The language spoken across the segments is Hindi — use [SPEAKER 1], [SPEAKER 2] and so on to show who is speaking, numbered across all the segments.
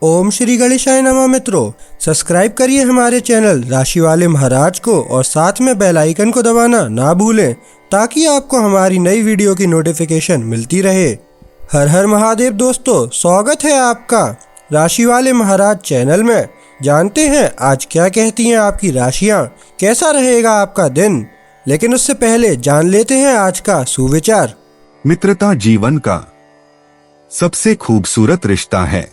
[SPEAKER 1] ओम श्री गणेशाय नमः। मित्रों, सब्सक्राइब करिए हमारे चैनल राशि वाले महाराज को और साथ में बेल आइकन को दबाना ना भूलें ताकि आपको हमारी नई वीडियो की नोटिफिकेशन मिलती रहे। हर हर महादेव दोस्तों, स्वागत है आपका राशि वाले महाराज चैनल में। जानते हैं आज क्या कहती हैं आपकी राशियां, कैसा रहेगा आपका दिन। लेकिन उससे पहले जान लेते हैं आज का सुविचार।
[SPEAKER 2] मित्रता जीवन का सबसे खूबसूरत रिश्ता है।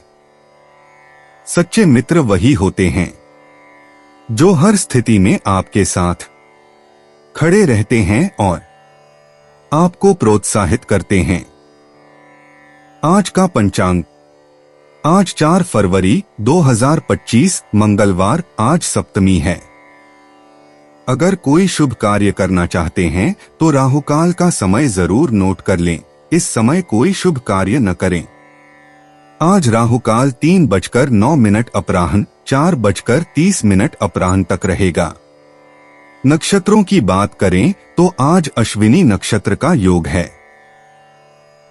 [SPEAKER 2] सच्चे मित्र वही होते हैं जो हर स्थिति में आपके साथ खड़े रहते हैं और आपको प्रोत्साहित करते हैं। आज का पंचांग, आज 4 फरवरी 2025 मंगलवार, आज सप्तमी है। अगर कोई शुभ कार्य करना चाहते हैं तो राहुकाल का समय जरूर नोट कर लें। इस समय कोई शुभ कार्य न करें। आज राहुकाल 3:09 अपराह्न 4:30 अपराह्न तक रहेगा। नक्षत्रों की बात करें तो आज अश्विनी नक्षत्र का योग है।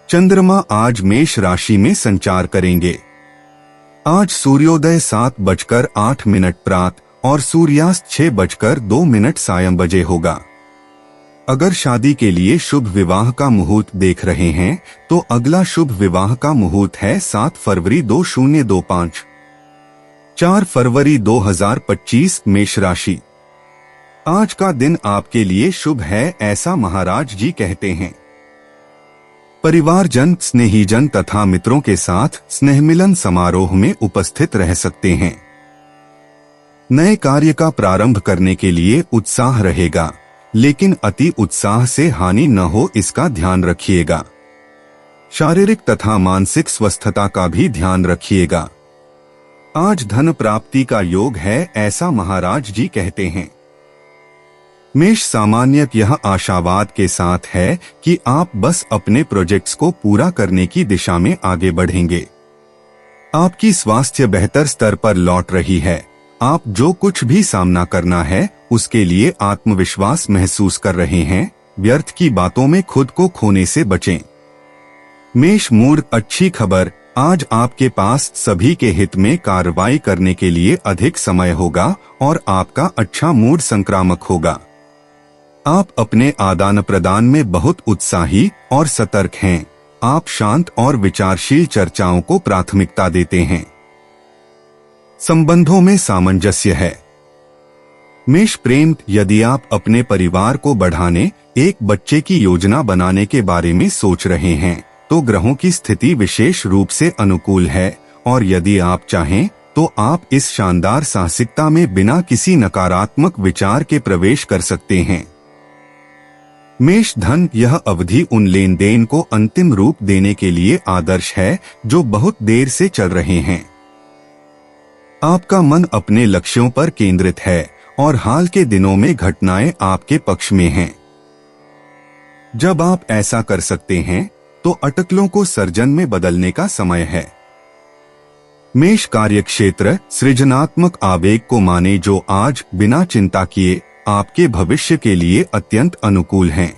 [SPEAKER 2] चंद्रमा आज मेष राशि में संचार करेंगे। आज सूर्योदय 7:08 प्रातः और सूर्यास्त 6:02 सायं बजे होगा। अगर शादी के लिए शुभ विवाह का मुहूर्त देख रहे हैं तो अगला शुभ विवाह का मुहूर्त है 7 फरवरी 2025। 4 फरवरी 2025 मेष राशि। आज का दिन आपके लिए शुभ है, ऐसा महाराज जी कहते हैं। परिवारजन, स्नेहीजन तथा मित्रों के साथ स्नेह मिलन समारोह में उपस्थित रह सकते हैं। नए कार्य का प्रारंभ करने के लिए उत्साह रहेगा, लेकिन अति उत्साह से हानि न हो इसका ध्यान रखिएगा। शारीरिक तथा मानसिक स्वस्थता का भी ध्यान रखिएगा। आज धन प्राप्ति का योग है, ऐसा महाराज जी कहते हैं। मेष सामान्य यह आशावाद के साथ है कि आप बस अपने प्रोजेक्ट्स को पूरा करने की दिशा में आगे बढ़ेंगे। आपकी स्वास्थ्य बेहतर स्तर पर लौट रही है। आप जो कुछ भी सामना करना है उसके लिए आत्मविश्वास महसूस कर रहे हैं। व्यर्थ की बातों में खुद को खोने से बचें। मेष मूड, अच्छी खबर, आज आपके पास सभी के हित में कार्रवाई करने के लिए अधिक समय होगा और आपका अच्छा मूड संक्रामक होगा। आप अपने आदान प्रदान में बहुत उत्साही और सतर्क हैं। आप शांत और विचारशील चर्चाओं को प्राथमिकता देते हैं। संबंधों में सामंजस्य है। मेष प्रेम, यदि आप अपने परिवार को बढ़ाने, एक बच्चे की योजना बनाने के बारे में सोच रहे हैं तो ग्रहों की स्थिति विशेष रूप से अनुकूल है और यदि आप चाहें तो आप इस शानदार साहसिकता में बिना किसी नकारात्मक विचार के प्रवेश कर सकते हैं। मेष धन, यह अवधि उन लेन देन को अंतिम रूप देने के लिए आदर्श है जो बहुत देर से चल रहे हैं। आपका मन अपने लक्ष्यों पर केंद्रित है और हाल के दिनों में घटनाएं आपके पक्ष में हैं। जब आप ऐसा कर सकते हैं तो अटकलों को सर्जन में बदलने का समय है। मेष कार्यक्षेत्र, सृजनात्मक आवेग को माने जो आज बिना चिंता किए आपके भविष्य के लिए अत्यंत अनुकूल हैं।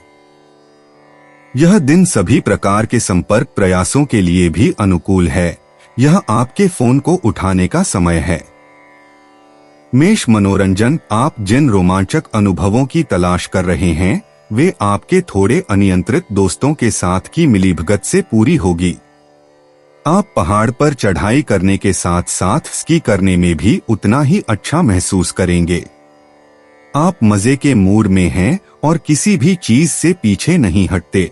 [SPEAKER 2] यह दिन सभी प्रकार के संपर्क प्रयासों के लिए भी अनुकूल है। यह आपके फोन को उठाने का समय है। मेष मनोरंजन, आप जिन रोमांचक अनुभवों की तलाश कर रहे हैं वे आपके थोड़े अनियंत्रित दोस्तों के साथ की मिलीभगत से पूरी होगी। आप पहाड़ पर चढ़ाई करने के साथ साथ स्की करने में भी उतना ही अच्छा महसूस करेंगे। आप मजे के मूड में हैं और किसी भी चीज से पीछे नहीं हटते।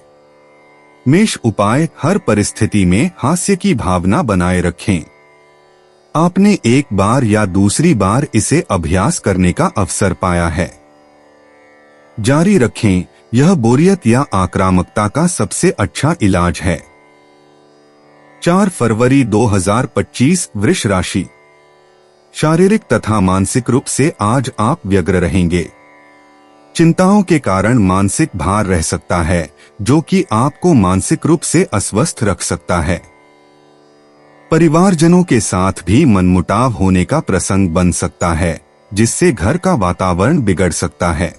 [SPEAKER 2] मेष उपाय, हर परिस्थिति में हास्य की भावना बनाए रखें। आपने एक बार या दूसरी बार इसे अभ्यास करने का अवसर पाया है। जारी रखें, यह बोरियत या आक्रामकता का सबसे अच्छा इलाज है। 4 फरवरी 2025 वृष राशि। शारीरिक तथा मानसिक रूप से आज आप व्यग्र रहेंगे। चिंताओं के कारण मानसिक भार रह सकता है जो कि आपको मानसिक रूप से अस्वस्थ रख सकता है। परिवारजनों के साथ भी मनमुटाव होने का प्रसंग बन सकता है जिससे घर का वातावरण बिगड़ सकता है।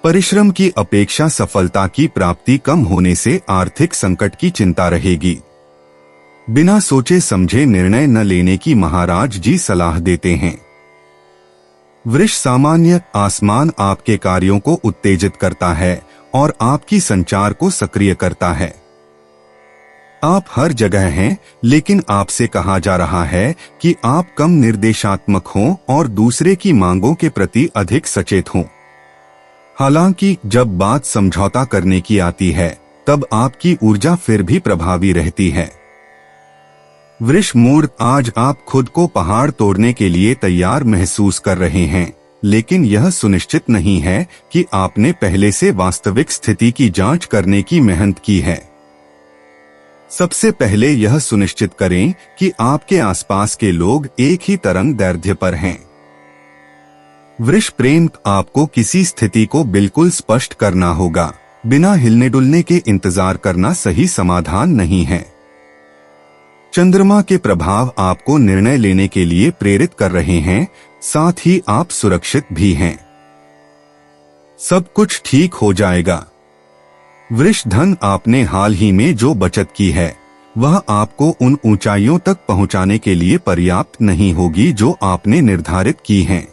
[SPEAKER 2] परिश्रम की अपेक्षा सफलता की प्राप्ति कम होने से आर्थिक संकट की चिंता रहेगी। बिना सोचे समझे निर्णय न लेने की महाराज जी सलाह देते हैं। वृष सामान्य आसमान आपके कार्यों को उत्तेजित करता है और आपकी संचार को सक्रिय करता है। आप हर जगह हैं, लेकिन आपसे कहा जा रहा है कि आप कम निर्देशात्मक हों और दूसरे की मांगों के प्रति अधिक सचेत हों। हालांकि जब बात समझौता करने की आती है, तब आपकी ऊर्जा फिर भी प्रभावी रहती है। वृष मूर्त, आज आप खुद को पहाड़ तोड़ने के लिए तैयार महसूस कर रहे हैं, लेकिन यह सुनिश्चित नहीं है कि आपने पहले से वास्तविक स्थिति की जांच करने की मेहनत की है। सबसे पहले यह सुनिश्चित करें कि आपके आसपास के लोग एक ही तरंग दैर्ध्य पर हैं। वृष प्रेम, आपको किसी स्थिति को बिल्कुल स्पष्ट करना होगा। बिना हिलने डुलने के इंतजार करना सही समाधान नहीं है। चंद्रमा के प्रभाव आपको निर्णय लेने के लिए प्रेरित कर रहे हैं, साथ ही आप सुरक्षित भी हैं। सब कुछ ठीक हो जाएगा। वृष धन, आपने हाल ही में जो बचत की है वह आपको उन ऊंचाइयों तक पहुंचाने के लिए पर्याप्त नहीं होगी जो आपने निर्धारित की हैं।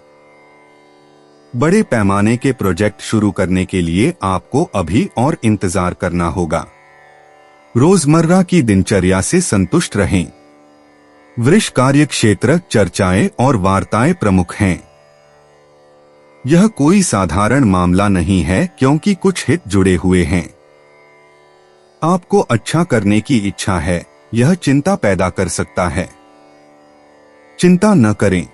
[SPEAKER 2] बड़े पैमाने के प्रोजेक्ट शुरू करने के लिए आपको अभी और इंतजार करना होगा। रोजमर्रा की दिनचर्या से संतुष्ट रहें। वृष कार्य क्षेत्र, चर्चाएं और वार्ताएं प्रमुख हैं। यह कोई साधारण मामला नहीं है, क्योंकि कुछ हित जुड़े हुए हैं। आपको अच्छा करने की इच्छा है, यह चिंता पैदा कर सकता है। चिंता न करें।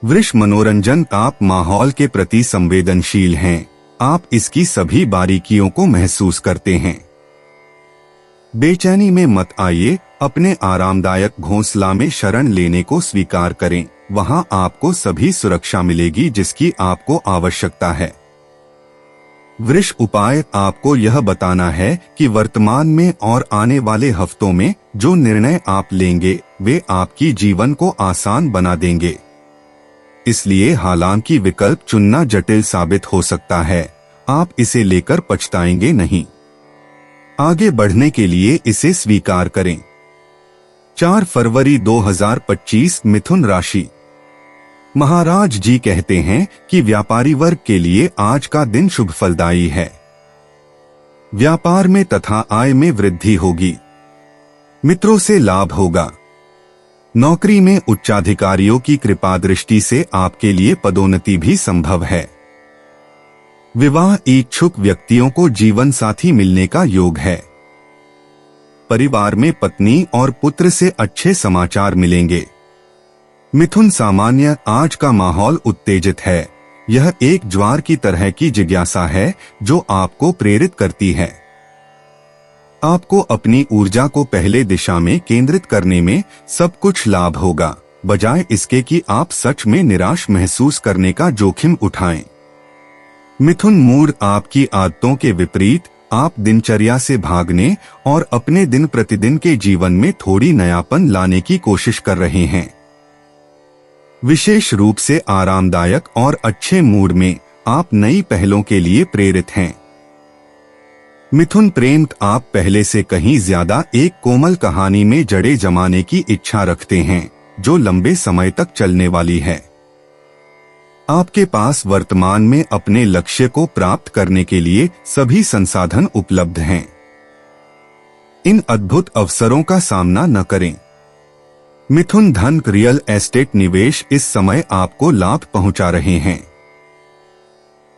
[SPEAKER 2] वृष मनोरंजन, आप माहौल के प्रति संवेदनशील हैं। आप इसकी सभी बारीकियों को महसूस करते हैं। बेचैनी में मत आइए, अपने आरामदायक घोंसला में शरण लेने को स्वीकार करें। वहां आपको सभी सुरक्षा मिलेगी जिसकी आपको आवश्यकता है। वृष उपाय, आपको यह बताना है कि वर्तमान में और आने वाले हफ्तों में जो निर्णय आप लेंगे वे आपकी जीवन को आसान बना देंगे। इसलिए हालांकि विकल्प चुनना जटिल साबित हो सकता है, आप इसे लेकर पछताएंगे नहीं। आगे बढ़ने के लिए इसे स्वीकार करें। 4 फरवरी 2025, मिथुन राशि। महाराज जी कहते हैं कि व्यापारी वर्ग के लिए आज का दिन शुभ फलदायी है। व्यापार में तथा आय में वृद्धि होगी। मित्रों से लाभ होगा। नौकरी में उच्चाधिकारियों की कृपा दृष्टि से आपके लिए पदोन्नति भी संभव है। विवाह इच्छुक व्यक्तियों को जीवन साथी मिलने का योग है। परिवार में पत्नी और पुत्र से अच्छे समाचार मिलेंगे। मिथुन सामान्य, आज का माहौल उत्तेजित है। यह एक ज्वार की तरह की जिज्ञासा है जो आपको प्रेरित करती है। आपको अपनी ऊर्जा को पहले दिशा में केंद्रित करने में सब कुछ लाभ होगा, बजाय इसके कि आप सच में निराश महसूस करने का जोखिम उठाएं। मिथुन मूड, आपकी आदतों के विपरीत आप दिनचर्या से भागने और अपने दिन प्रतिदिन के जीवन में थोड़ी नयापन लाने की कोशिश कर रहे हैं। विशेष रूप से आरामदायक और अच्छे मूड में आप नई पहलों के लिए प्रेरित हैं। मिथुन प्रेम, आप पहले से कहीं ज्यादा एक कोमल कहानी में जड़े जमाने की इच्छा रखते हैं जो लंबे समय तक चलने वाली है। आपके पास वर्तमान में अपने लक्ष्य को प्राप्त करने के लिए सभी संसाधन उपलब्ध हैं। इन अद्भुत अवसरों का सामना न करें। मिथुन धन, रियल एस्टेट निवेश इस समय आपको लाभ पहुंचा रहे हैं।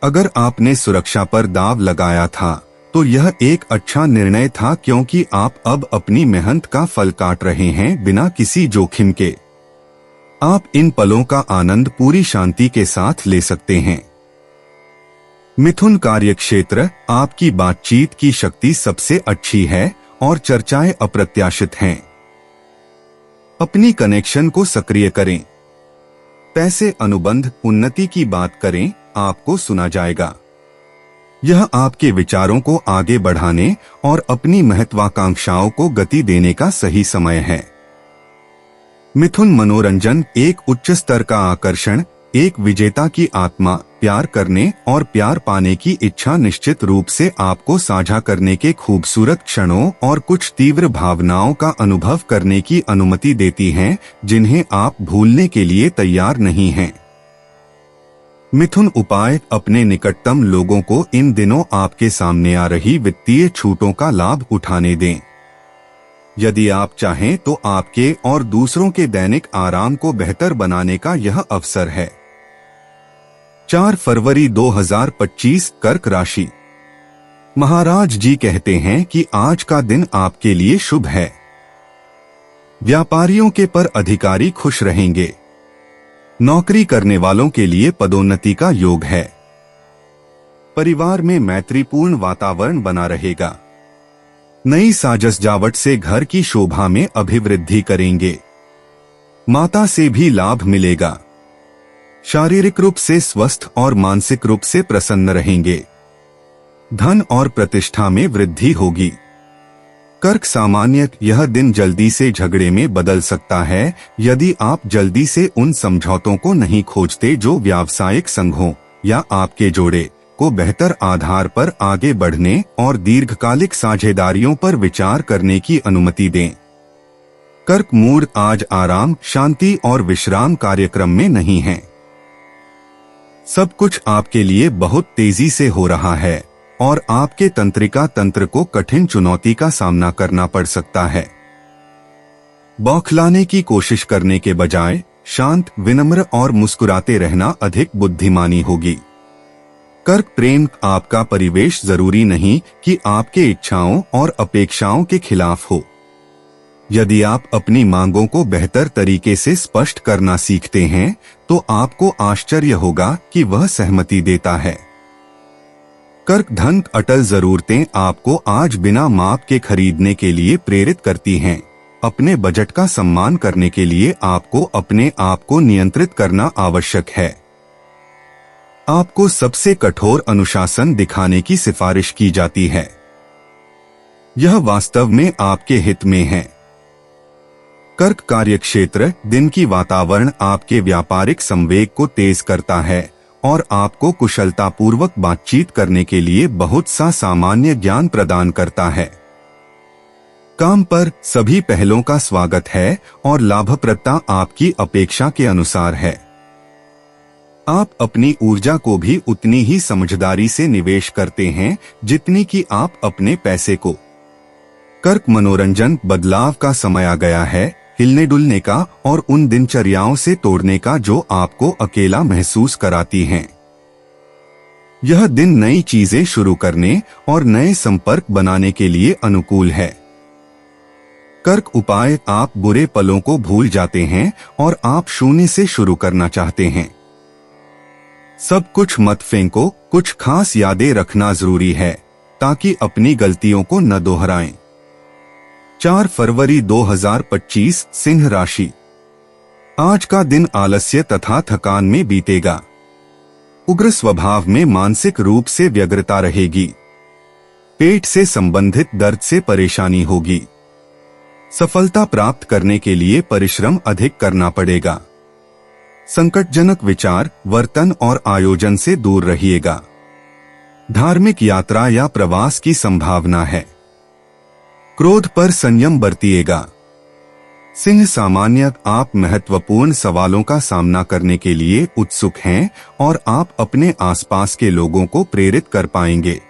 [SPEAKER 2] अगर आपने सुरक्षा पर दाव लगाया था तो यह एक अच्छा निर्णय था, क्योंकि आप अब अपनी मेहनत का फल काट रहे हैं बिना किसी जोखिम के। आप इन पलों का आनंद पूरी शांति के साथ ले सकते हैं। मिथुन कार्यक्षेत्र, आपकी बातचीत की शक्ति सबसे अच्छी है और चर्चाएं अप्रत्याशित हैं। अपनी कनेक्शन को सक्रिय करें। पैसे अनुबंध उन्नति की बात करें, आपको सुना जाएगा। यह आपके विचारों को आगे बढ़ाने और अपनी महत्वाकांक्षाओं को गति देने का सही समय है। मिथुन मनोरंजन, एक उच्च स्तर का आकर्षण, एक विजेता की आत्मा, प्यार करने और प्यार पाने की इच्छा निश्चित रूप से आपको साझा करने के खूबसूरत क्षणों और कुछ तीव्र भावनाओं का अनुभव करने की अनुमति देती हैं, जिन्हें आप भूलने के लिए तैयार नहीं हैं। मिथुन उपाय, अपने निकटतम लोगों को इन दिनों आपके सामने आ रही वित्तीय छूटों का लाभ उठाने दें। यदि आप चाहें तो आपके और दूसरों के दैनिक आराम को बेहतर बनाने का यह अवसर है। 4 फरवरी 2025 कर्क राशि। महाराज जी कहते हैं कि आज का दिन आपके लिए शुभ है। व्यापारियों के पर अधिकारी खुश रहेंगे। नौकरी करने वालों के लिए पदोन्नति का योग है। परिवार में मैत्रीपूर्ण वातावरण बना रहेगा। नई साज-सजावट से घर की शोभा में अभिवृद्धि करेंगे। माता से भी लाभ मिलेगा। शारीरिक रूप से स्वस्थ और मानसिक रूप से प्रसन्न रहेंगे। धन और प्रतिष्ठा में वृद्धि होगी। कर्क सामान्य, यह दिन जल्दी से झगड़े में बदल सकता है यदि आप जल्दी से उन समझौतों को नहीं खोजते जो व्यावसायिक संघों या आपके जोड़े को बेहतर आधार पर आगे बढ़ने और दीर्घकालिक साझेदारियों पर विचार करने की अनुमति दें। कर्क मूड आज आराम, शांति और विश्राम कार्यक्रम में नहीं है। सब कुछ आपके लिए बहुत तेजी से हो रहा है और आपके तंत्रिका तंत्र को कठिन चुनौती का सामना करना पड़ सकता है। बौखलाने की कोशिश करने के बजाय शांत, विनम्र और मुस्कुराते रहना अधिक बुद्धिमानी होगी। कर्क प्रेम, आपका परिवेश जरूरी नहीं कि आपके इच्छाओं और अपेक्षाओं के खिलाफ हो। यदि आप अपनी मांगों को बेहतर तरीके से स्पष्ट करना सीखते हैं तो आपको आश्चर्य होगा कि वह सहमति देता है। कर्क धन, अटल जरूरतें आपको आज बिना माप के खरीदने के लिए प्रेरित करती हैं। अपने बजट का सम्मान करने के लिए आपको अपने आप को नियंत्रित करना आवश्यक है। आपको सबसे कठोर अनुशासन दिखाने की सिफारिश की जाती है। यह वास्तव में आपके हित में है। कर्क कार्यक्षेत्र, दिन की वातावरण आपके व्यापारिक संवेग को तेज करता है और आपको कुशलतापूर्वक बातचीत करने के लिए बहुत सा सामान्य ज्ञान प्रदान करता है। काम पर सभी पहलों का स्वागत है और लाभप्रदता आपकी अपेक्षा के अनुसार है। आप अपनी ऊर्जा को भी उतनी ही समझदारी से निवेश करते हैं जितनी कि आप अपने पैसे को। कर्क मनोरंजन, बदलाव का समय आ गया है, हिलने डुलने का और उन दिनचर्याओं से तोड़ने का जो आपको अकेला महसूस कराती हैं। यह दिन नई चीजें शुरू करने और नए संपर्क बनाने के लिए अनुकूल है। कर्क उपाय, आप बुरे पलों को भूल जाते हैं और आप शून्य से शुरू करना चाहते हैं। सब कुछ मत फेंको, कुछ खास यादें रखना जरूरी है ताकि अपनी गलतियों को न दोहराएं। 4 फरवरी 2025 सिंह राशि। आज का दिन आलस्य तथा थकान में बीतेगा। उग्र स्वभाव में मानसिक रूप से व्यग्रता रहेगी। पेट से संबंधित दर्द से परेशानी होगी। सफलता प्राप्त करने के लिए परिश्रम अधिक करना पड़ेगा। संकटजनक विचार, वर्तन और आयोजन से दूर रहिएगा। धार्मिक यात्रा या प्रवास की संभावना है। क्रोध पर संयम बरतिएगा। सिंह सामान्य, आप महत्वपूर्ण सवालों का सामना करने के लिए उत्सुक हैं और आप अपने आसपास के लोगों को प्रेरित कर पाएंगे।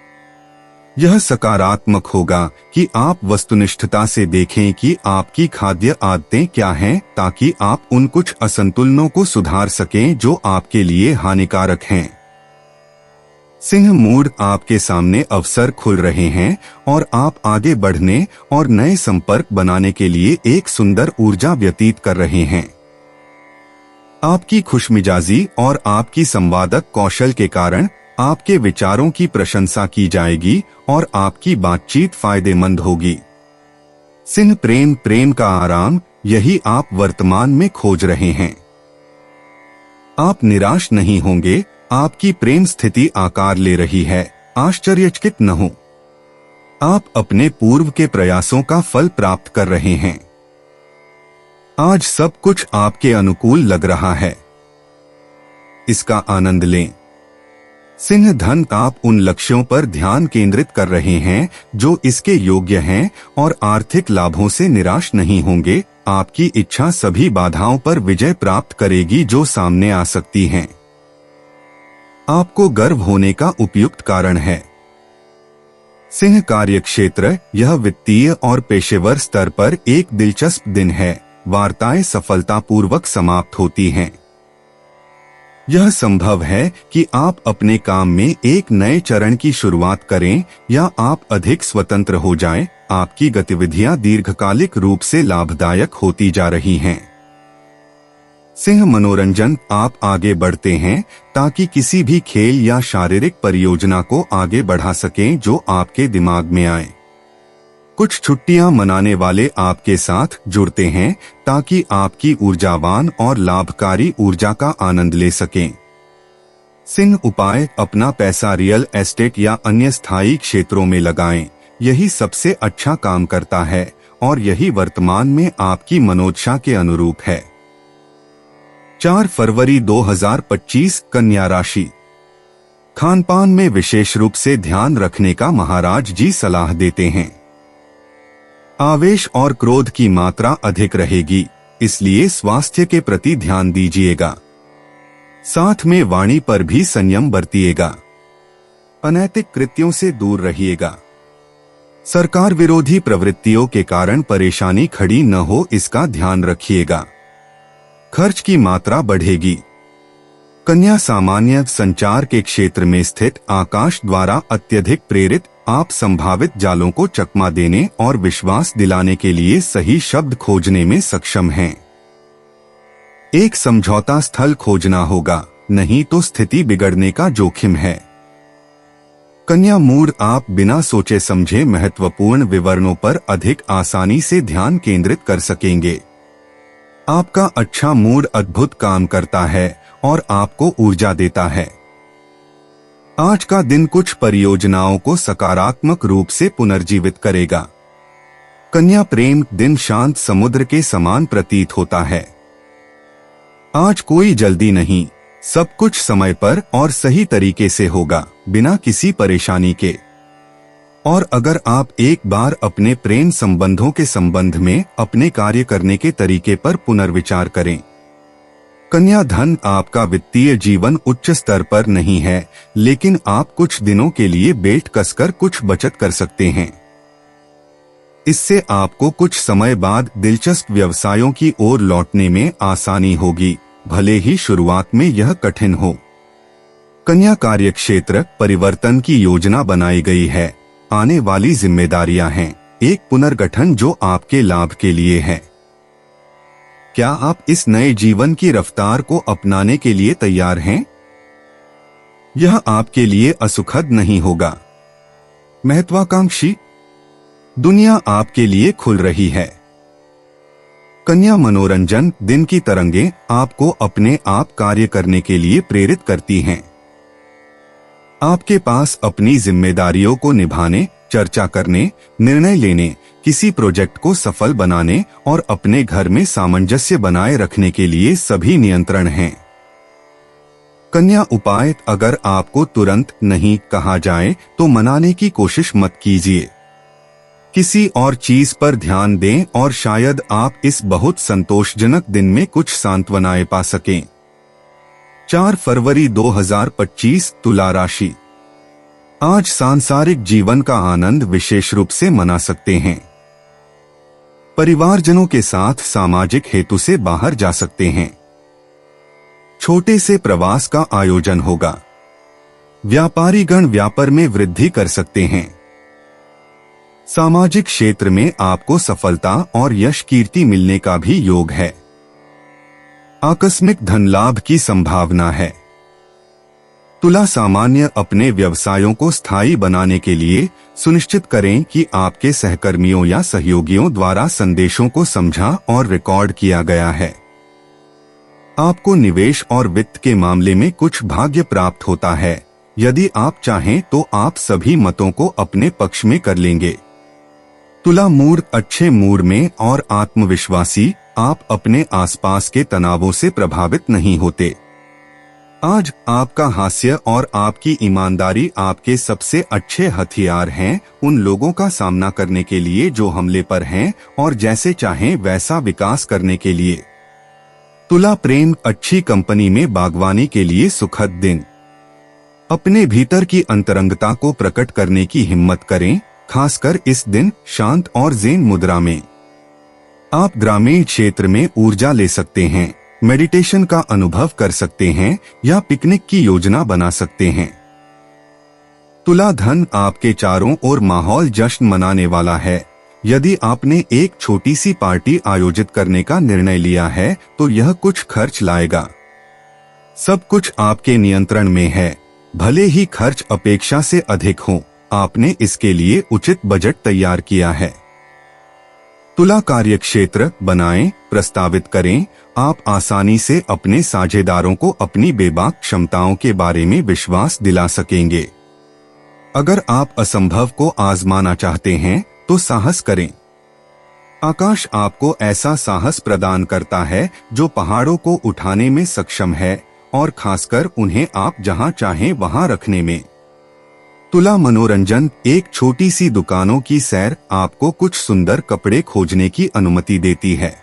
[SPEAKER 2] यह सकारात्मक होगा कि आप वस्तुनिष्ठता से देखें कि आपकी खाद्य आदतें क्या हैं ताकि आप उन कुछ असंतुलनों को सुधार सकें जो आपके लिए हानिकारक हैं। सिंह मूड, आपके सामने अवसर खुल रहे हैं और आप आगे बढ़ने और नए संपर्क बनाने के लिए एक सुंदर ऊर्जा व्यतीत कर रहे हैं। आपकी खुशमिजाजी और आपकी संवादक कौशल के कारण आपके विचारों की प्रशंसा की जाएगी और आपकी बातचीत फायदेमंद होगी। सिंह प्रेम का आराम, यही आप वर्तमान में खोज रहे हैं। आप निराश नहीं होंगे। आपकी प्रेम स्थिति आकार ले रही है, आश्चर्यचकित न हो। आप अपने पूर्व के प्रयासों का फल प्राप्त कर रहे हैं। आज सब कुछ आपके अनुकूल लग रहा है। इसका आनंद लें। सिंह धन, आप उन लक्ष्यों पर ध्यान केंद्रित कर रहे हैं जो इसके योग्य हैं और आर्थिक लाभों से निराश नहीं होंगे। आपकी इच्छा सभी बाधाओं पर विजय प्राप्त करेगी जो सामने आ सकती हैं। आपको गर्व होने का उपयुक्त कारण है। सिंह कार्यक्षेत्र, यह वित्तीय और पेशेवर स्तर पर एक दिलचस्प दिन है। वार्ताएं सफलतापूर्वक समाप्त होती हैं। यह संभव है कि आप अपने काम में एक नए चरण की शुरुआत करें या आप अधिक स्वतंत्र हो जाएं। आपकी गतिविधियां दीर्घकालिक रूप से लाभदायक होती जा रही हैं। सिंह मनोरंजन, आप आगे बढ़ते हैं ताकि किसी भी खेल या शारीरिक परियोजना को आगे बढ़ा सकें जो आपके दिमाग में आए। कुछ छुट्टियां मनाने वाले आपके साथ जुड़ते हैं ताकि आपकी ऊर्जावान और लाभकारी ऊर्जा का आनंद ले सकें। सिंह उपाय, अपना पैसा रियल एस्टेट या अन्य स्थायी क्षेत्रों में लगाएं। यही सबसे अच्छा काम करता है और यही वर्तमान में आपकी मनोदशा के अनुरूप है। 4 फरवरी 2025 कन्या राशि। खानपान में विशेष रूप से ध्यान रखने का महाराज जी सलाह देते हैं। आवेश और क्रोध की मात्रा अधिक रहेगी, इसलिए स्वास्थ्य के प्रति ध्यान दीजिएगा। साथ में वाणी पर भी संयम बरतिएगा। अनैतिक कृत्यों से दूर रहिएगा। सरकार विरोधी प्रवृत्तियों के कारण परेशानी खड़ी न हो, इसका ध्यान रखिएगा। खर्च की मात्रा बढ़ेगी। कन्या सामान्य संचार के क्षेत्र में स्थित आकाश द्वारा अत्यधिक प्रेरित, आप संभावित जालों को चकमा देने और विश्वास दिलाने के लिए सही शब्द खोजने में सक्षम हैं। एक समझौता स्थल खोजना होगा, नहीं तो स्थिति बिगड़ने का जोखिम है। कन्या मूड, आप बिना सोचे समझे महत्वपूर्ण विवरणों पर अधिक आसानी से ध्यान केंद्रित कर सकेंगे। आपका अच्छा मूड अद्भुत काम करता है और आपको ऊर्जा देता है। आज का दिन कुछ परियोजनाओं को सकारात्मक रूप से पुनर्जीवित करेगा। कन्या प्रेम, दिन शांत समुद्र के समान प्रतीत होता है। आज कोई जल्दी नहीं, सब कुछ समय पर और सही तरीके से होगा, बिना किसी परेशानी के। और अगर आप एक बार अपने प्रेम संबंधों के संबंध में अपने कार्य करने के तरीके पर पुनर्विचार करें। कन्या धन, आपका वित्तीय जीवन उच्च स्तर पर नहीं है, लेकिन आप कुछ दिनों के लिए बेट कसकर कुछ बचत कर सकते हैं। इससे आपको कुछ समय बाद दिलचस्प व्यवसायों की ओर लौटने में आसानी होगी, भले ही शुरुआत में यह कठिन हो। कन्या कार्यक्षेत्र, परिवर्तन की योजना बनाई गई है। आने वाली जिम्मेदारियां हैं, एक पुनर्गठन जो आपके लाभ के लिए है। क्या आप इस नए जीवन की रफ्तार को अपनाने के लिए तैयार हैं? यह आपके लिए असुखद नहीं होगा। महत्वाकांक्षी, दुनिया आपके लिए खुल रही है। कन्या मनोरंजन, दिन की तरंगें आपको अपने आप कार्य करने के लिए प्रेरित करती हैं। आपके पास अपनी जिम्मेदारियों को निभाने, चर्चा करने, निर्णय लेने, किसी प्रोजेक्ट को सफल बनाने और अपने घर में सामंजस्य बनाए रखने के लिए सभी नियंत्रण हैं। कन्या उपाय, अगर आपको तुरंत नहीं कहा जाए तो मनाने की कोशिश मत कीजिए। किसी और चीज पर ध्यान दें और शायद आप इस बहुत संतोषजनक दिन में कुछ सांत्वनाएं पा सकें। 4 फरवरी 2025 तुला राशि। आज सांसारिक जीवन का आनंद विशेष रूप से मना सकते हैं। परिवारजनों के साथ सामाजिक हेतु से बाहर जा सकते हैं। छोटे से प्रवास का आयोजन होगा। व्यापारीगण व्यापार में वृद्धि कर सकते हैं। सामाजिक क्षेत्र में आपको सफलता और यश कीर्ति मिलने का भी योग है। आकस्मिक धन लाभ की संभावना है। तुला सामान्य, अपने व्यवसायों को स्थायी बनाने के लिए सुनिश्चित करें कि आपके सहकर्मियों या सहयोगियों द्वारा संदेशों को समझा और रिकॉर्ड किया गया है। आपको निवेश और वित्त के मामले में कुछ भाग्य प्राप्त होता है। यदि आप चाहें तो आप सभी मतों को अपने पक्ष में कर लेंगे। तुला मूड, अच्छे मूड में और आत्मविश्वासी, आप अपने आसपास के तनावों से प्रभावित नहीं होते। आज आपका हास्य और आपकी ईमानदारी आपके सबसे अच्छे हथियार हैं उन लोगों का सामना करने के लिए जो हमले पर हैं और जैसे चाहें वैसा विकास करने के लिए। तुला प्रेम, अच्छी कंपनी में बागवानी के लिए सुखद दिन। अपने भीतर की अंतरंगता को प्रकट करने की हिम्मत करें, खासकर इस दिन शांत और ज़ेन मुद्रा में। आप ग्रामीण क्षेत्र में ऊर्जा ले सकते हैं, मेडिटेशन का अनुभव कर सकते हैं या पिकनिक की योजना बना सकते हैं। तुला धन, आपके चारों ओर माहौल जश्न मनाने वाला है। यदि आपने एक छोटी सी पार्टी आयोजित करने का निर्णय लिया है तो यह कुछ खर्च लाएगा। सब कुछ आपके नियंत्रण में है, भले ही खर्च अपेक्षा से अधिक हो, आपने इसके लिए उचित बजट तैयार किया है। तुला कार्यक्षेत्र बनाएं, प्रस्तावित करें। आप आसानी से अपने साझेदारों को अपनी बेबाक क्षमताओं के बारे में विश्वास दिला सकेंगे। अगर आप असंभव को आजमाना चाहते हैं तो साहस करें। आकाश आपको ऐसा साहस प्रदान करता है जो पहाड़ों को उठाने में सक्षम है और खासकर उन्हें आप जहां चाहें वहां रखने में। तुला मनोरंजन, एक छोटी सी दुकानों की सैर आपको कुछ सुंदर कपड़े खोजने की अनुमति देती है।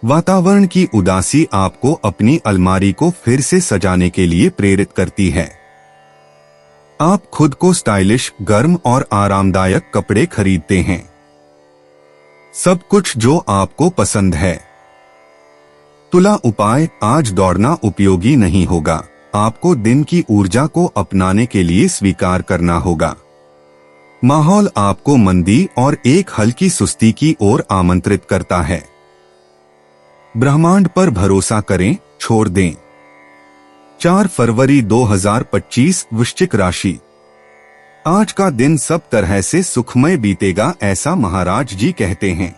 [SPEAKER 2] वातावरण की उदासी आपको अपनी अलमारी को फिर से सजाने के लिए प्रेरित करती है। आप खुद को स्टाइलिश, गर्म और आरामदायक कपड़े खरीदते हैं। सब कुछ जो आपको पसंद है। तुला उपाय, आज दौड़ना उपयोगी नहीं होगा। आपको दिन की ऊर्जा को अपनाने के लिए स्वीकार करना होगा। माहौल आपको मंदी और एक हल्की सुस्ती की ओर आमंत्रित करता है। ब्रह्मांड पर भरोसा करें, छोड़ दें। 4 फरवरी 2025, वृश्चिक राशि। आज का दिन सब तरह से सुखमय बीतेगा, ऐसा महाराज जी कहते हैं।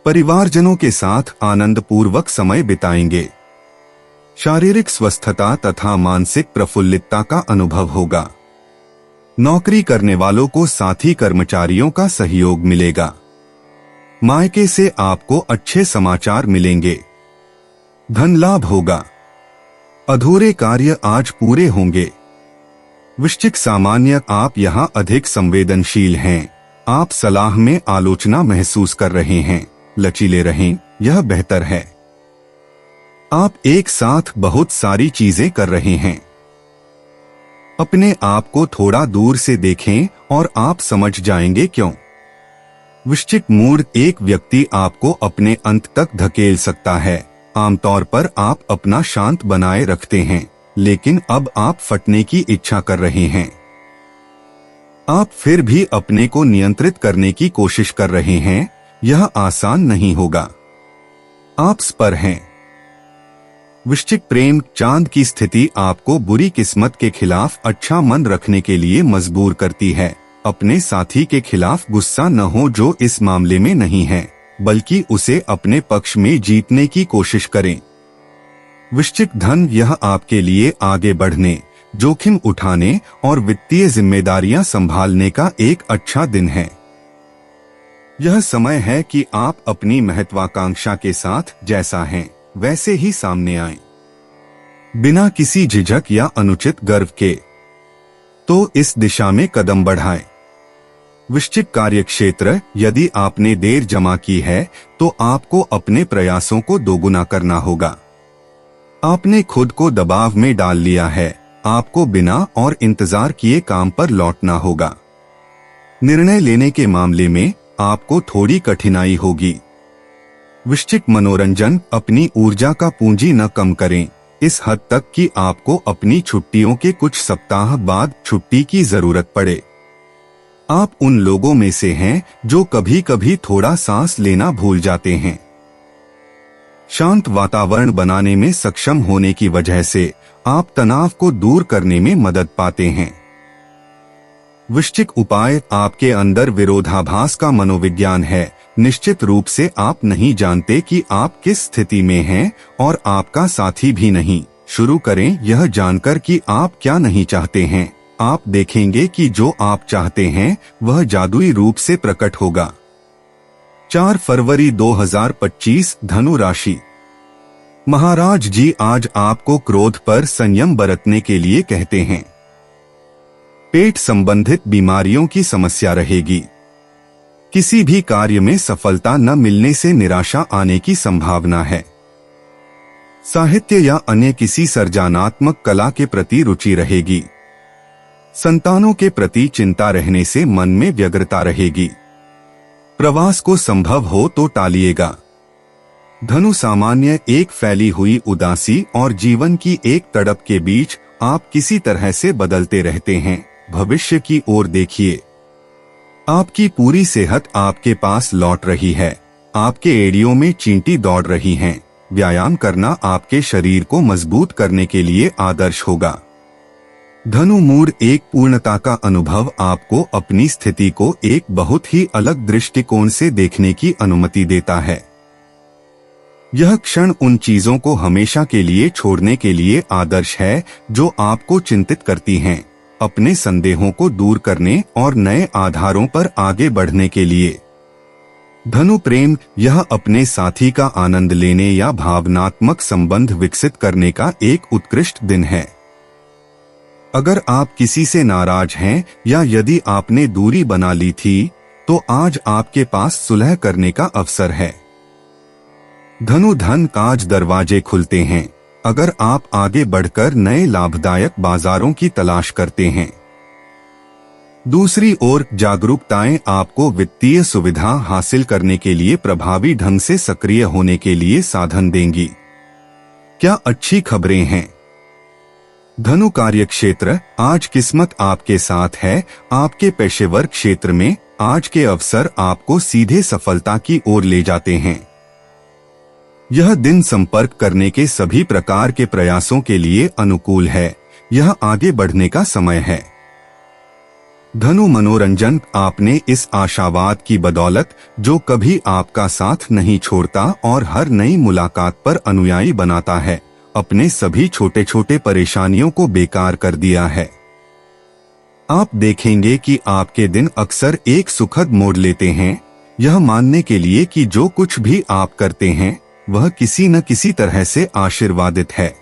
[SPEAKER 2] परिवारजनों के साथ आनंदपूर्वक समय बिताएंगे। शारीरिक स्वस्थता तथा मानसिक प्रफुल्लितता का अनुभव होगा। नौकरी करने वालों को साथी कर्मचारियों का सहयोग मिलेगा। मायके से आपको अच्छे समाचार मिलेंगे। धन लाभ होगा। अधूरे कार्य आज पूरे होंगे। वृश्चिक सामान्य, आप यहां अधिक संवेदनशील हैं। आप सलाह में आलोचना महसूस कर रहे हैं। लचीले रहें, यह बेहतर है। आप एक साथ बहुत सारी चीजें कर रहे हैं। अपने आप को थोड़ा दूर से देखें और आप समझ जाएंगे क्यों। वृश्चिक मूड, एक व्यक्ति आपको अपने अंत तक धकेल सकता है। आमतौर पर आप अपना शांत बनाए रखते हैं, लेकिन अब आप फटने की इच्छा कर रहे हैं। आप फिर भी अपने को नियंत्रित करने की कोशिश कर रहे हैं। यह आसान नहीं होगा। आप स्पर हैं। वृश्चिक प्रेम, चांद की स्थिति आपको बुरी किस्मत के खिलाफ अच्छा मन रखने के लिए मजबूर करती है। अपने साथी के खिलाफ गुस्सा न हो जो इस मामले में नहीं है, बल्कि उसे अपने पक्ष में जीतने की कोशिश करें। वृश्चिक धन, यह आपके लिए आगे बढ़ने, जोखिम उठाने और वित्तीय जिम्मेदारियां संभालने का एक अच्छा दिन है। यह समय है कि आप अपनी महत्वाकांक्षा के साथ जैसा हैं वैसे ही सामने आएं, बिना किसी झिझक या अनुचित गर्व के। तो इस दिशा में कदम बढ़ाएं। वृश्चिक कार्यक्षेत्र, यदि आपने देर जमा की है तो आपको अपने प्रयासों को दोगुना करना होगा। आपने खुद को दबाव में डाल लिया है। आपको बिना और इंतजार किए काम पर लौटना होगा। निर्णय लेने के मामले में आपको थोड़ी कठिनाई होगी। वृश्चिक मनोरंजन, अपनी ऊर्जा का पूंजी न कम करें, इस हद तक कि आपको अपनी छुट्टियों के कुछ सप्ताह बाद छुट्टी की जरूरत पड़े। आप उन लोगों में से हैं जो कभी कभी थोड़ा सांस लेना भूल जाते हैं। शांत वातावरण बनाने में सक्षम होने की वजह से आप तनाव को दूर करने में मदद पाते हैं। वृश्चिक उपाय, आपके अंदर विरोधाभास का मनोविज्ञान है। निश्चित रूप से आप नहीं जानते कि आप किस स्थिति में हैं और आपका साथी भी नहीं। शुरू करें यह जानकर कि आप क्या नहीं चाहते हैं। आप देखेंगे कि जो आप चाहते हैं वह जादुई रूप से प्रकट होगा। 4 फरवरी 2025, धनु राशि। महाराज जी आज आपको क्रोध पर संयम बरतने के लिए कहते हैं। पेट संबंधित बीमारियों की समस्या रहेगी। किसी भी कार्य में सफलता न मिलने से निराशा आने की संभावना है। साहित्य या अन्य किसी सर्जनात्मक कला के प्रति रुचि रहेगी। संतानों के प्रति चिंता रहने से मन में व्यग्रता रहेगी। प्रवास को संभव हो तो टालिएगा। धनु सामान्य एक फैली हुई उदासी और जीवन की एक तड़प के बीच आप किसी तरह से बदलते रहते हैं। भविष्य की ओर देखिए। आपकी पूरी सेहत आपके पास लौट रही है। आपके एड़ियों में चींटी दौड़ रही हैं। व्यायाम करना आपके शरीर को मजबूत करने के लिए आदर्श होगा। धनु मूड एक पूर्णता का अनुभव आपको अपनी स्थिति को एक बहुत ही अलग दृष्टिकोण से देखने की अनुमति देता है। यह क्षण उन चीजों को हमेशा के लिए छोड़ने के लिए आदर्श है जो आपको चिंतित करती हैं, अपने संदेहों को दूर करने और नए आधारों पर आगे बढ़ने के लिए। धनु प्रेम यह अपने साथी का आनंद लेने या भावनात्मक संबंध विकसित करने का एक उत्कृष्ट दिन है। अगर आप किसी से नाराज हैं या यदि आपने दूरी बना ली थी तो आज आपके पास सुलह करने का अवसर है। धनु धन काज दरवाजे खुलते हैं। अगर आप आगे बढ़कर नए लाभदायक बाजारों की तलाश करते हैं। दूसरी ओर जागरूकताएं आपको वित्तीय सुविधा हासिल करने के लिए प्रभावी ढंग से सक्रिय होने के लिए साधन देंगी। क्या अच्छी खबरें हैं? धनु कार्यक्षेत्र आज किस्मत आपके साथ है। आपके पेशेवर क्षेत्र में आज के अवसर आपको सीधे सफलता की ओर ले जाते हैं। यह दिन संपर्क करने के सभी प्रकार के प्रयासों के लिए अनुकूल है। यह आगे बढ़ने का समय है। धनु मनोरंजन आपने इस आशावाद की बदौलत जो कभी आपका साथ नहीं छोड़ता और हर नई मुलाकात पर अनुयायी बनाता है, अपने सभी छोटे छोटे परेशानियों को बेकार कर दिया है। आप देखेंगे कि आपके दिन अक्सर एक सुखद मोड़ लेते हैं, यह मानने के लिए कि जो कुछ भी आप करते हैं वह किसी न किसी तरह से आशीर्वादित है।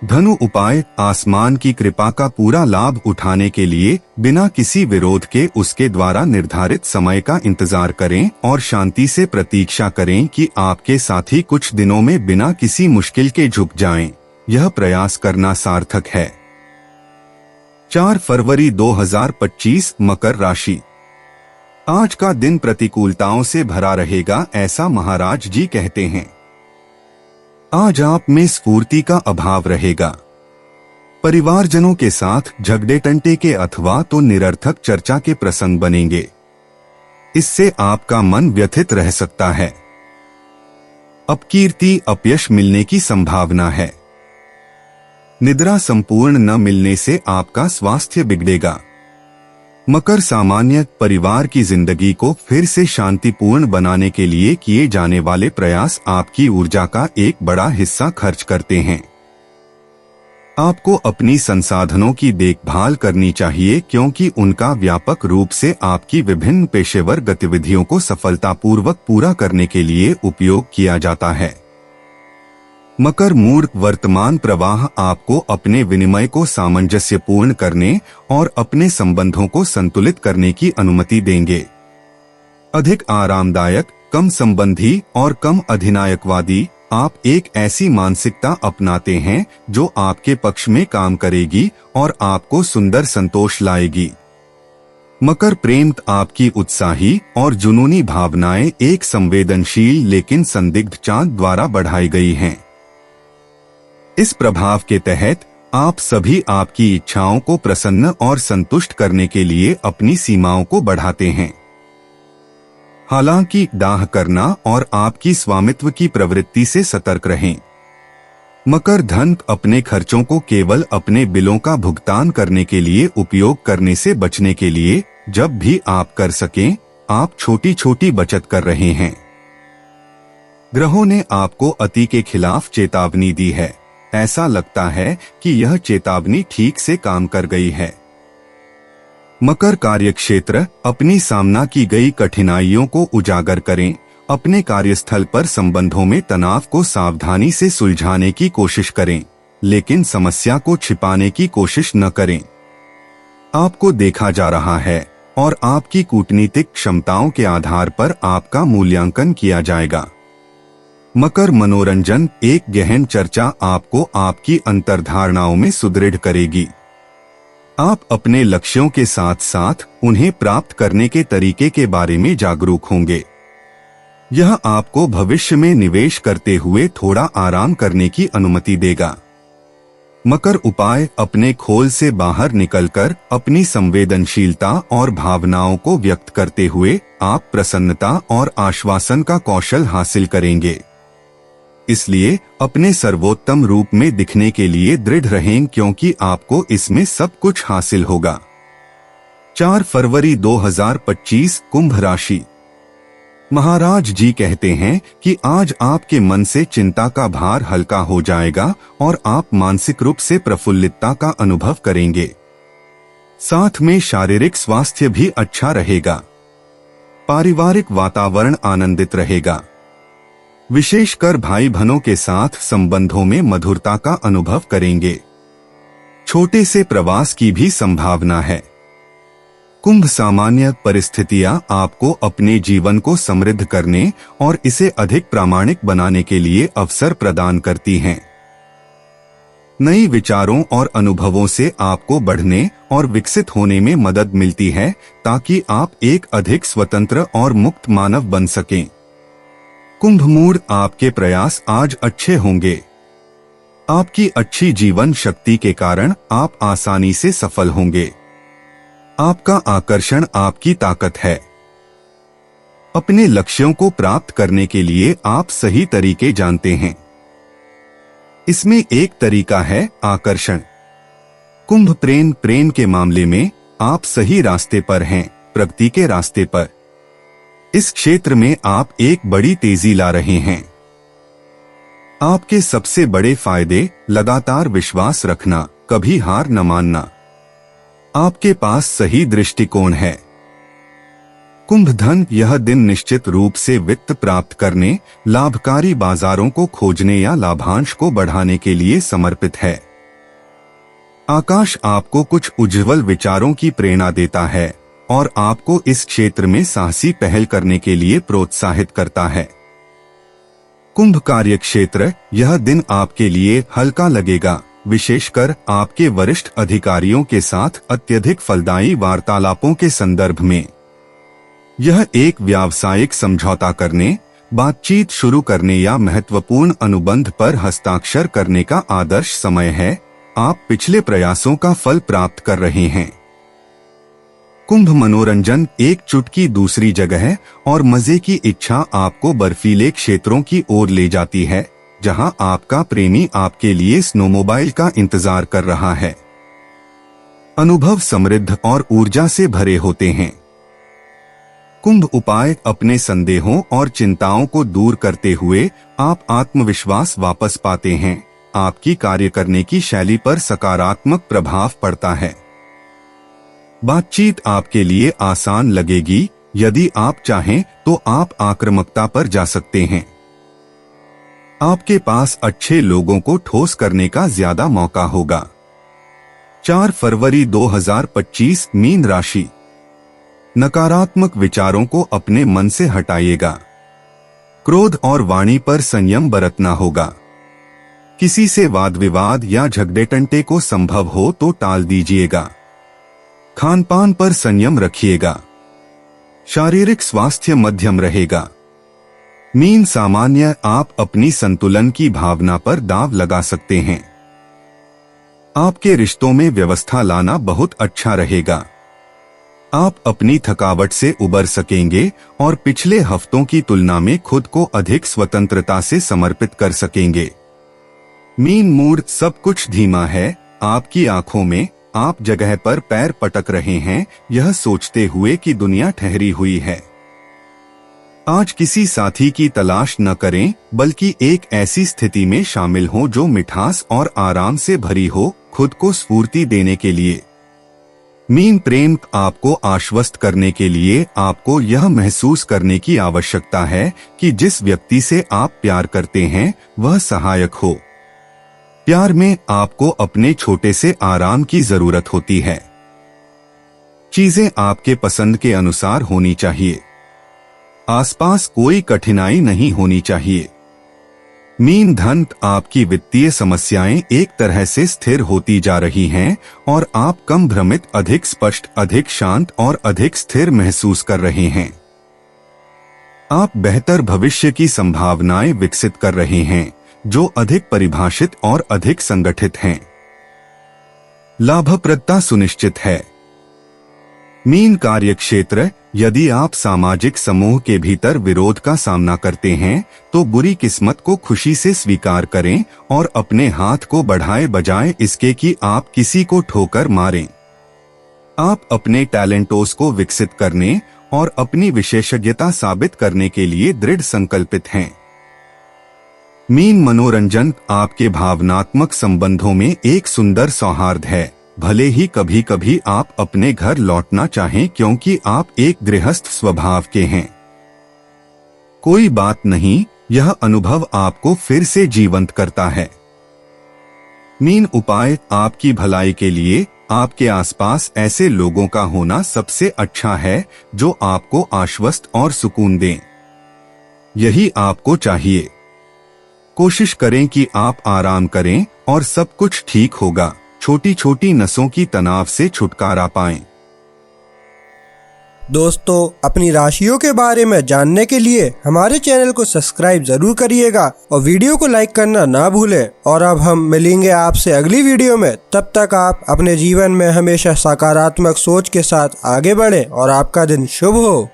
[SPEAKER 2] धनु उपाय आसमान की कृपा का पूरा लाभ उठाने के लिए बिना किसी विरोध के उसके द्वारा निर्धारित समय का इंतजार करें और शांति से प्रतीक्षा करें कि आपके साथी कुछ दिनों में बिना किसी मुश्किल के झुक जाएं। यह प्रयास करना सार्थक है। 4 फरवरी 2025 मकर राशि। आज का दिन प्रतिकूलताओं से भरा रहेगा, ऐसा महाराज जी कहते हैं। आज आप में स्फूर्ति का अभाव रहेगा। परिवारजनों के साथ झगड़े टंटे के अथवा तो निरर्थक चर्चा के प्रसंग बनेंगे। इससे आपका मन व्यथित रह सकता है। अपकीर्ति अपयश मिलने की संभावना है। निद्रा संपूर्ण न मिलने से आपका स्वास्थ्य बिगड़ेगा। मकर सामान्य परिवार की जिंदगी को फिर से शांतिपूर्ण बनाने के लिए किए जाने वाले प्रयास आपकी ऊर्जा का एक बड़ा हिस्सा खर्च करते हैं। आपको अपनी संसाधनों की देखभाल करनी चाहिए क्योंकि उनका व्यापक रूप से आपकी विभिन्न पेशेवर गतिविधियों को सफलतापूर्वक पूरा करने के लिए उपयोग किया जाता है। मकर मूड वर्तमान प्रवाह आपको अपने विनिमय को सामंजस्यपूर्ण करने और अपने संबंधों को संतुलित करने की अनुमति देंगे। अधिक आरामदायक, कम संबंधी और कम अधिनायकवादी, आप एक ऐसी मानसिकता अपनाते हैं जो आपके पक्ष में काम करेगी और आपको सुंदर संतोष लाएगी। मकर प्रेम आपकी उत्साही और जुनूनी भावनाएं एक संवेदनशील लेकिन संदिग्ध चांद द्वारा बढ़ाई गई हैं। इस प्रभाव के तहत आप सभी आपकी इच्छाओं को प्रसन्न और संतुष्ट करने के लिए अपनी सीमाओं को बढ़ाते हैं। हालांकि दाह करना और आपकी स्वामित्व की प्रवृत्ति से सतर्क रहें। मकर धन अपने खर्चों को केवल अपने बिलों का भुगतान करने के लिए उपयोग करने से बचने के लिए जब भी आप कर सकें, आप छोटी छोटी बचत कर रहे हैं। ग्रहों ने आपको अति के खिलाफ चेतावनी दी है। ऐसा लगता है कि यह चेतावनी ठीक से काम कर गई है। मकर कार्यक्षेत्र अपनी सामना की गई कठिनाइयों को उजागर करें अपने कार्यस्थल पर संबंधों में तनाव को सावधानी से सुलझाने की कोशिश करें, लेकिन समस्या को छिपाने की कोशिश न करें। आपको देखा जा रहा है और आपकी कूटनीतिक क्षमताओं के आधार पर आपका मूल्यांकन किया जाएगा। मकर मनोरंजन, एक गहन चर्चा आपको आपकी अंतर्धारणाओं में सुदृढ़ करेगी। आप अपने लक्ष्यों के साथ साथ उन्हें प्राप्त करने के तरीके के बारे में जागरूक होंगे। यह आपको भविष्य में निवेश करते हुए थोड़ा आराम करने की अनुमति देगा। मकर उपाय, अपने खोल से बाहर निकलकर अपनी संवेदनशीलता और भावनाओं को व्यक्त करते हुए आप प्रसन्नता और आश्वासन का कौशल हासिल करेंगे। इसलिए अपने सर्वोत्तम रूप में दिखने के लिए दृढ़ रहें, क्योंकि आपको इसमें सब कुछ हासिल होगा। 4 फरवरी 2025, कुंभ राशि। महाराज जी कहते हैं कि आज आपके मन से चिंता का भार हल्का हो जाएगा और आप मानसिक रूप से प्रफुल्लितता का अनुभव करेंगे। साथ में शारीरिक स्वास्थ्य भी अच्छा रहेगा। पारिवारिक वातावरण आनंदित रहेगा। विशेषकर भाई बहनों के साथ संबंधों में मधुरता का अनुभव करेंगे। छोटे से प्रवास की भी संभावना है। कुंभ सामान्य परिस्थितियां आपको अपने जीवन को समृद्ध करने और इसे अधिक प्रामाणिक बनाने के लिए अवसर प्रदान करती हैं। नई विचारों और अनुभवों से आपको बढ़ने और विकसित होने में मदद मिलती है, ताकि आप एक अधिक स्वतंत्र और मुक्त मानव बन सकें। कुंभ मूड, आपके प्रयास आज अच्छे होंगे। आपकी अच्छी जीवन शक्ति के कारण आप आसानी से सफल होंगे। आपका आकर्षण आपकी ताकत है। अपने लक्ष्यों को प्राप्त करने के लिए आप सही तरीके जानते हैं। इसमें एक तरीका है आकर्षण। कुंभ प्रेम के मामले में आप सही रास्ते पर हैं, प्रगति के रास्ते पर। इस क्षेत्र में आप एक बड़ी तेजी ला रहे हैं। आपके सबसे बड़े फायदे, लगातार विश्वास रखना, कभी हार न मानना। आपके पास सही दृष्टिकोण है। कुंभ धन, यह दिन निश्चित रूप से वित्त प्राप्त करने, लाभकारी बाजारों को खोजने या लाभांश को बढ़ाने के लिए समर्पित है। आकाश आपको कुछ उज्ज्वल विचारों की प्रेरणा देता है और आपको इस क्षेत्र में साहसी पहल करने के लिए प्रोत्साहित करता है। कुंभ कार्य क्षेत्र, यह दिन आपके लिए हल्का लगेगा, विशेषकर आपके वरिष्ठ अधिकारियों के साथ अत्यधिक फलदायी वार्तालापों के संदर्भ में। यह एक व्यावसायिक समझौता करने, बातचीत शुरू करने या महत्वपूर्ण अनुबंध पर हस्ताक्षर करने का आदर्श समय है। आप पिछले प्रयासों का फल प्राप्त कर रहे हैं। कुंभ मनोरंजन, एक चुटकी दूसरी जगह और मजे की इच्छा आपको बर्फीले क्षेत्रों की ओर ले जाती है, जहां आपका प्रेमी आपके लिए स्नोमोबाइल का इंतजार कर रहा है। अनुभव समृद्ध और ऊर्जा से भरे होते हैं। कुंभ उपाय, अपने संदेहों और चिंताओं को दूर करते हुए आप आत्मविश्वास वापस पाते हैं। आपकी कार्य करने की शैली पर सकारात्मक प्रभाव पड़ता है। बातचीत आपके लिए आसान लगेगी। यदि आप चाहें तो आप आक्रामकता पर जा सकते हैं। आपके पास अच्छे लोगों को ठोस करने का ज्यादा मौका होगा। 4 फरवरी 2025, मीन राशि। नकारात्मक विचारों को अपने मन से हटाइएगा। क्रोध और वाणी पर संयम बरतना होगा। किसी से वाद विवाद या झगड़े टंटे को संभव हो तो टाल दीजिएगा। खान पान पर संयम रखिएगा। शारीरिक स्वास्थ्य मध्यम रहेगा। मीन सामान्य, आप अपनी संतुलन की भावना पर दांव लगा सकते हैं। आपके रिश्तों में व्यवस्था लाना बहुत अच्छा रहेगा। आप अपनी थकावट से उबर सकेंगे और पिछले हफ्तों की तुलना में खुद को अधिक स्वतंत्रता से समर्पित कर सकेंगे। मीन मूड, सब कुछ धीमा है। आपकी आंखों में आप जगह पर पैर पटक रहे हैं, यह सोचते हुए कि दुनिया ठहरी हुई है। आज किसी साथी की तलाश न करें, बल्कि एक ऐसी स्थिति में शामिल हो जो मिठास और आराम से भरी हो, खुद को स्फूर्ति देने के लिए। मीन प्रेम आपको आश्वस्त करने के लिए आपको यह महसूस करने की आवश्यकता है कि जिस व्यक्ति से आप प्यार करते हैं वह सहायक हो। प्यार में आपको अपने छोटे से आराम की जरूरत होती है। चीजें आपके पसंद के अनुसार होनी चाहिए। आसपास कोई कठिनाई नहीं होनी चाहिए। मीन धन आपकी वित्तीय समस्याएं एक तरह से स्थिर होती जा रही हैं और आप कम भ्रमित, अधिक स्पष्ट, अधिक शांत और अधिक स्थिर महसूस कर रहे हैं। आप बेहतर भविष्य की संभावनाएं विकसित कर रहे हैं जो अधिक परिभाषित और अधिक संगठित हैं। लाभप्रदता सुनिश्चित है। मीन कार्यक्षेत्र, यदि आप सामाजिक समूह के भीतर विरोध का सामना करते हैं तो बुरी किस्मत को खुशी से स्वीकार करें और अपने हाथ को बढ़ाए बजाय इसके कि आप किसी को ठोकर मारें। आप अपने टैलेंटों को विकसित करने और अपनी विशेषज्ञता साबित करने के लिए दृढ़ संकल्पित हैं। मीन मनोरंजन आपके भावनात्मक संबंधों में एक सुंदर सौहार्द है, भले ही कभी कभी आप अपने घर लौटना चाहें क्योंकि आप एक गृहस्थ स्वभाव के हैं। कोई बात नहीं, यह अनुभव आपको फिर से जीवंत करता है। मीन उपाय आपकी भलाई के लिए आपके आसपास ऐसे लोगों का होना सबसे अच्छा है जो आपको आश्वस्त और सुकून दें। यही आपको चाहिए। कोशिश करें कि आप आराम करें और सब कुछ ठीक होगा। छोटी छोटी नसों की तनाव से छुटकारा पाएं।
[SPEAKER 1] दोस्तों, अपनी राशियों के बारे में जानने के लिए हमारे चैनल को सब्सक्राइब जरूर करिएगा और वीडियो को लाइक करना ना भूलें। और अब हम मिलेंगे आपसे अगली वीडियो में। तब तक आप अपने जीवन में हमेशा सकारात्मक सोच के साथ आगे बढ़ें और आपका दिन शुभ हो।